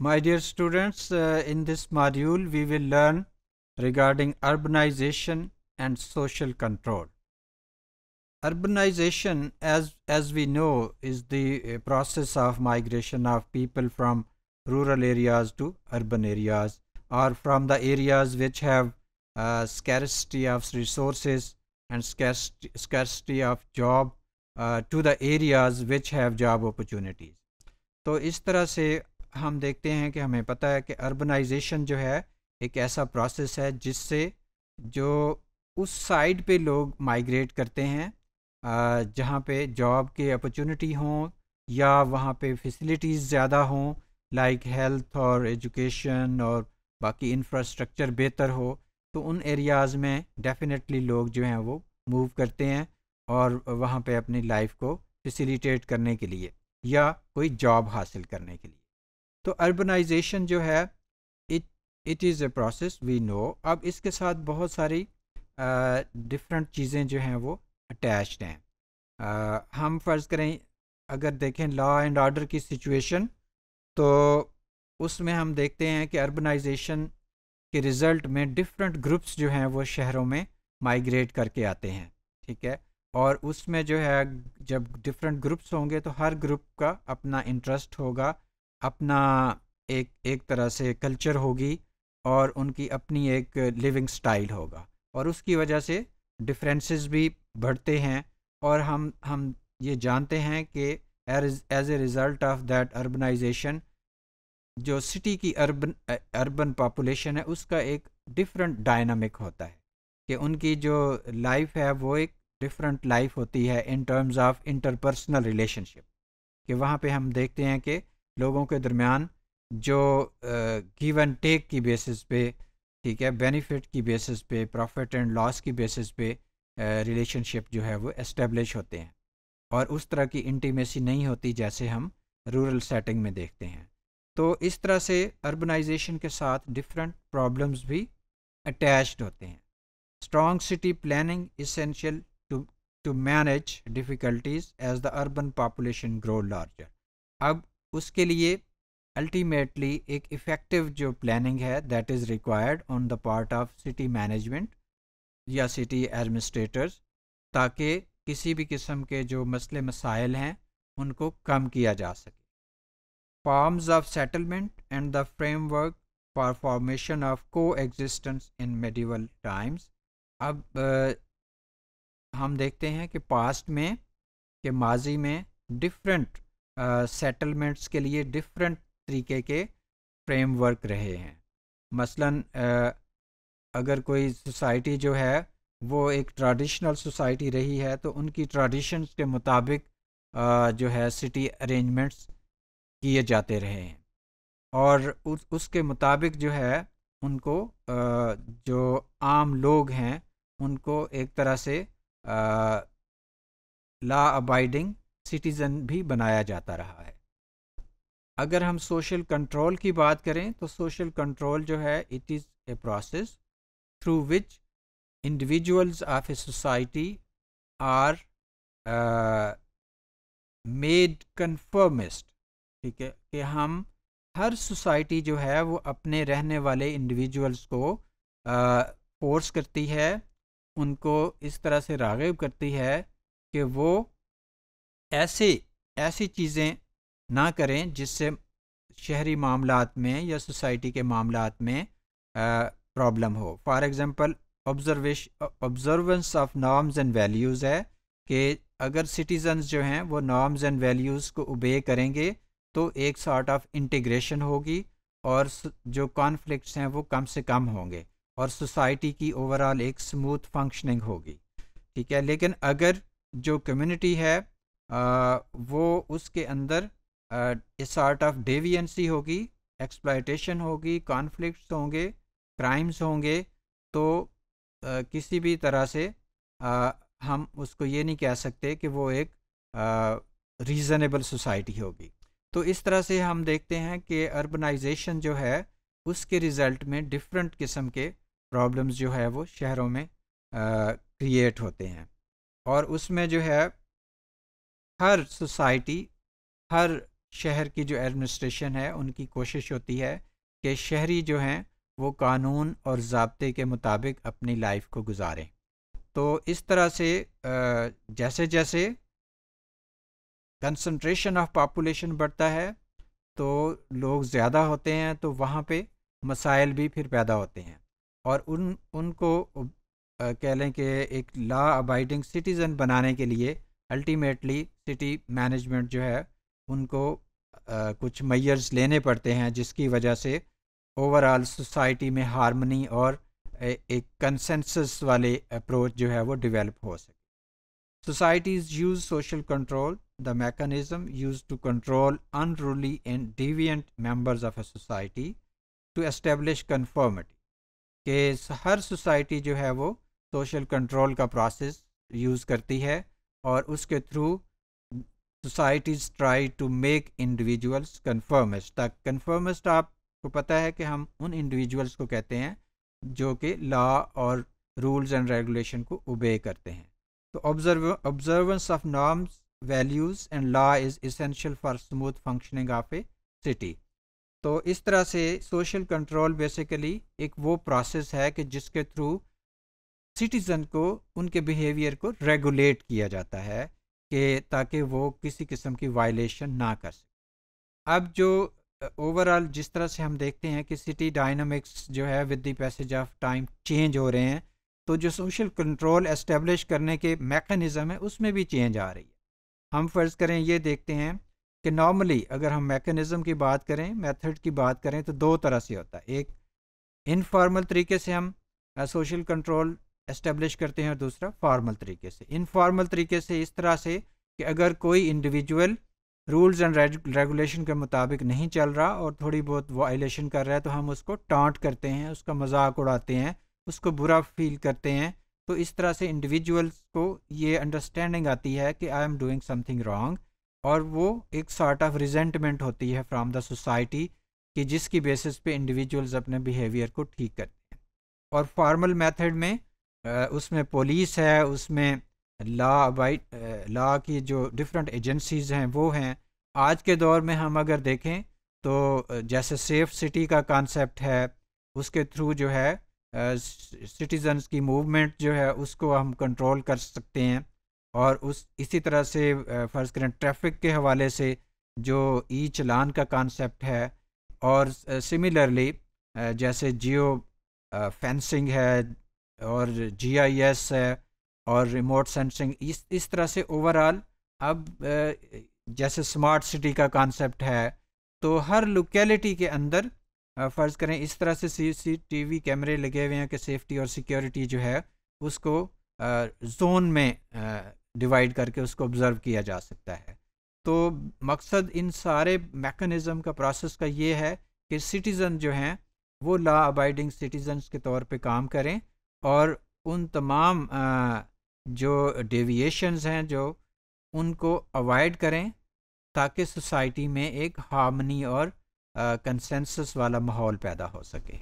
My dear students, in this module we will learn regarding urbanization and social control. Urbanization, as we know, is the process of migration of people from rural areas to urban areas, or from the areas which have scarcity of resources and scarcity of job to the areas which have job opportunities. तो इस तरह से हम देखते हैं कि हमें पता है कि अर्बनाइजेशन जो है एक ऐसा प्रोसेस है जिससे जो उस साइड पे लोग माइग्रेट करते हैं जहाँ पे जॉब की अपॉर्चुनिटी हों या वहाँ पे फैसिलिटीज़ ज़्यादा हों, लाइक हेल्थ और एजुकेशन और बाकी इंफ्रास्ट्रक्चर बेहतर हो, तो उन एरियाज़ में डेफिनेटली लोग जो हैं वो मूव करते हैं और वहाँ पे अपनी लाइफ को फैसिलिटेट करने के लिए या कोई जॉब हासिल करने के लिए. तो अर्बनाइजेशन जो है it it is a process we know. अब इसके साथ बहुत सारी डिफरेंट चीज़ें जो हैं वो अटैच्ड हैं. हम फ़र्ज़ करें अगर देखें लॉ एंड ऑर्डर की सिचुएशन, तो उसमें हम देखते हैं कि अर्बनाइजेशन के रिज़ल्ट में डिफरेंट ग्रुप्स जो हैं वो शहरों में माइग्रेट करके आते हैं. ठीक है, और उसमें जो है जब डिफरेंट ग्रुप्स होंगे तो हर ग्रुप का अपना इंटरेस्ट होगा, अपना एक तरह से कल्चर होगी और उनकी अपनी एक लिविंग स्टाइल होगा, और उसकी वजह से डिफरेंसेस भी बढ़ते हैं. और हम ये जानते हैं कि as a result of that urbanisation जो सिटी की अर्बन पॉपुलेशन है उसका एक डिफरेंट डायनामिक होता है कि उनकी जो लाइफ है वो एक डिफरेंट लाइफ होती है in terms of interpersonal relationship. कि वहाँ पे हम देखते हैं कि लोगों के दरमियान जो गिव एंड टेक की बेसिस पे, ठीक है, बेनिफिट की बेसिस पे, प्रॉफिट एंड लॉस की बेसिस पे रिलेशनशिप जो है वो एस्टेब्लिश होते हैं, और उस तरह की इंटीमेसी नहीं होती जैसे हम रूरल सेटिंग में देखते हैं. तो इस तरह से अर्बनाइजेशन के साथ डिफरेंट प्रॉब्लम्स भी अटैच्ड होते हैं. Strong city planning essential to manage difficulties as the urban population grow larger. अब उसके लिए अल्टीमेटली एक इफ़ेक्टिव जो प्लानिंग है that is required on the part of city management या सिटी एडमिनिस्ट्रेटर्स, ताकि किसी भी किस्म के जो मसले मसाइल हैं उनको कम किया जा सके. Forms of settlement and the framework for formation of को एग्जिस्टेंस इन मेडिवल टाइम्स. अब हम देखते हैं कि पास्ट में के माजी में डिफरेंट सेटलमेंट्स के लिए डिफरेंट तरीके के फ्रेमवर्क रहे हैं. मसलन अगर कोई सोसाइटी जो है वो एक ट्रेडिशनल सोसाइटी रही है तो उनकी ट्रेडिशंस के मुताबिक जो है सिटी अरेंजमेंट्स किए जाते रहे हैं, और उसके मुताबिक जो है उनको जो आम लोग हैं उनको एक तरह से लॉ अबाइडिंग सिटीज़न भी बनाया जाता रहा है. अगर हम सोशल कंट्रोल की बात करें तो सोशल कंट्रोल जो है it is a process through which individuals of a society are made conformist. ठीक है, कि हम हर सोसाइटी जो है वो अपने रहने वाले इंडिविजुअल्स को फोर्स करती है, उनको इस तरह से राग़िब करती है कि वो ऐसी चीज़ें ना करें जिससे शहरी मामलात में या सोसाइटी के मामलात में प्रॉब्लम हो. For example observance of norms and values है कि अगर सिटीज़न्स जो हैं वो नॉर्म्स एंड वैल्यूज़ को ओबे करेंगे तो एक सॉर्ट ऑफ इंटीग्रेशन होगी और जो कॉन्फ्लिक्ट्स हैं वो कम से कम होंगे और सोसाइटी की ओवरऑल एक स्मूथ फंक्शनिंग होगी. ठीक है, लेकिन अगर जो कम्युनिटी है वो उसके अंदर ए सॉर्ट ऑफ डेविएंसी होगी, एक्सप्लॉयटेशन होगी, कॉन्फ्लिक्ट्स होंगे, क्राइम्स होंगे, तो किसी भी तरह से हम उसको ये नहीं कह सकते कि वो एक रीज़नेबल सोसाइटी होगी. तो इस तरह से हम देखते हैं कि अर्बनाइजेशन जो है उसके रिज़ल्ट में डिफरेंट किस्म के प्रॉब्लम्स जो है वो शहरों में क्रिएट होते हैं, और उसमें जो है हर सोसाइटी, हर शहर की जो एडमिनिस्ट्रेशन है उनकी कोशिश होती है कि शहरी जो हैं वो कानून और ज़ाब्ते के मुताबिक अपनी लाइफ को गुजारें। तो इस तरह से जैसे जैसे कंसंट्रेशन ऑफ पॉपुलेशन बढ़ता है तो लोग ज़्यादा होते हैं, तो वहाँ पे मसाइल भी फिर पैदा होते हैं और उनको कह लें कि एक लॉ अबाइडिंग सिटीज़न बनाने के लिए अल्टीमेटली सिटी मैनेजमेंट जो है उनको कुछ मेजर्स लेने पड़ते हैं, जिसकी वजह से ओवरऑल सोसाइटी में हार्मनी और एक कंसेंसस वाले अप्रोच जो है वो डेवलप हो सके। Societies use social control, the mechanism used to control unruly and deviant members of a society to establish conformity। कि हर सोसाइटी जो है वो सोशल कंट्रोल का प्रोसेस यूज़ करती है और उसके through societies try to make individuals conformist. तक कन्फर्मिस्ट आपको पता है कि हम उन इंडिविजुअल्स को कहते हैं जो कि लॉ और रूल्स एंड रेगुलेशन को ओबे करते हैं। तो observance of norms, values and law is essential for smooth functioning of A city. तो इस तरह से सोशल कंट्रोल बेसिकली एक वो प्रोसेस है कि जिसके थ्रू सिटीज़न को उनके बिहेवियर को रेगुलेट किया जाता है कि ताकि वो किसी किस्म की वायलेशन ना कर सके। अब जो ओवरऑल जिस तरह से हम देखते हैं कि सिटी डायनामिक्स जो है with the passage of time change हो रहे हैं, तो जो सोशल कंट्रोल एस्टेब्लिश करने के मैकेनिज़्म है उसमें भी चेंज आ रही है। हम फ़र्ज़ करें ये देखते हैं कि नॉर्मली अगर हम मैकेनिज़्म की बात करें, मेथड की बात करें, तो दो तरह से होता है। एक इनफॉर्मल तरीके से हम सोशल कंट्रोल एस्टेब्लिश करते हैं और दूसरा फॉर्मल तरीके से। इनफॉर्मल तरीके से इस तरह से कि अगर कोई इंडिविजुअल रूल्स एंड रेगुलेशन के मुताबिक नहीं चल रहा और थोड़ी बहुत वायलेशन कर रहा है तो हम उसको टांट करते हैं, उसका मजाक उड़ाते हैं, उसको बुरा फील करते हैं। तो इस तरह से इंडिविजुअल्स को ये अंडरस्टैंडिंग आती है कि I am doing something wrong और वो एक सॉर्ट ऑफ रिजेंटमेंट होती है फ्रॉम द सोसाइटी कि जिसकी बेसिस पे इंडिविजुअल्स अपने बिहेवियर को ठीक करते हैं। और फॉर्मल मेथड में उसमें पुलिस है, उसमें लॉ की जो डिफरेंट एजेंसीज़ हैं वो हैं। आज के दौर में हम अगर देखें तो जैसे सेफ सिटी का कॉन्सेप्ट है, उसके थ्रू जो है सिटीज़न्स की मूवमेंट जो है उसको हम कंट्रोल कर सकते हैं। और इसी तरह से फ़र्ज़ करें ट्रैफिक के हवाले से जो ई चलान का कॉन्सेप्ट है, और सिमिलरली जैसे जियो फेंसिंग है और GIS है और रिमोट सेंसिंग, इस तरह से ओवरऑल अब जैसे स्मार्ट सिटी का कॉन्सेप्ट है, तो हर लोकेलिटी के अंदर फ़र्ज़ करें इस तरह से CCTV कैमरे लगे हुए हैं कि सेफ्टी और सिक्योरिटी जो है उसको जोन में डिवाइड करके उसको ऑब्ज़र्व किया जा सकता है। तो मकसद इन सारे मैकेनिज़्म का प्रोसेस का ये है कि सिटीज़न जो हैं वो लॉ अबाइडिंग सिटीज़न्स के तौर पे काम करें और उन तमाम जो डेविएशंस हैं जो उनको अवॉइड करें ताकि सोसाइटी में एक हार्मनी और कंसेंसस वाला माहौल पैदा हो सके।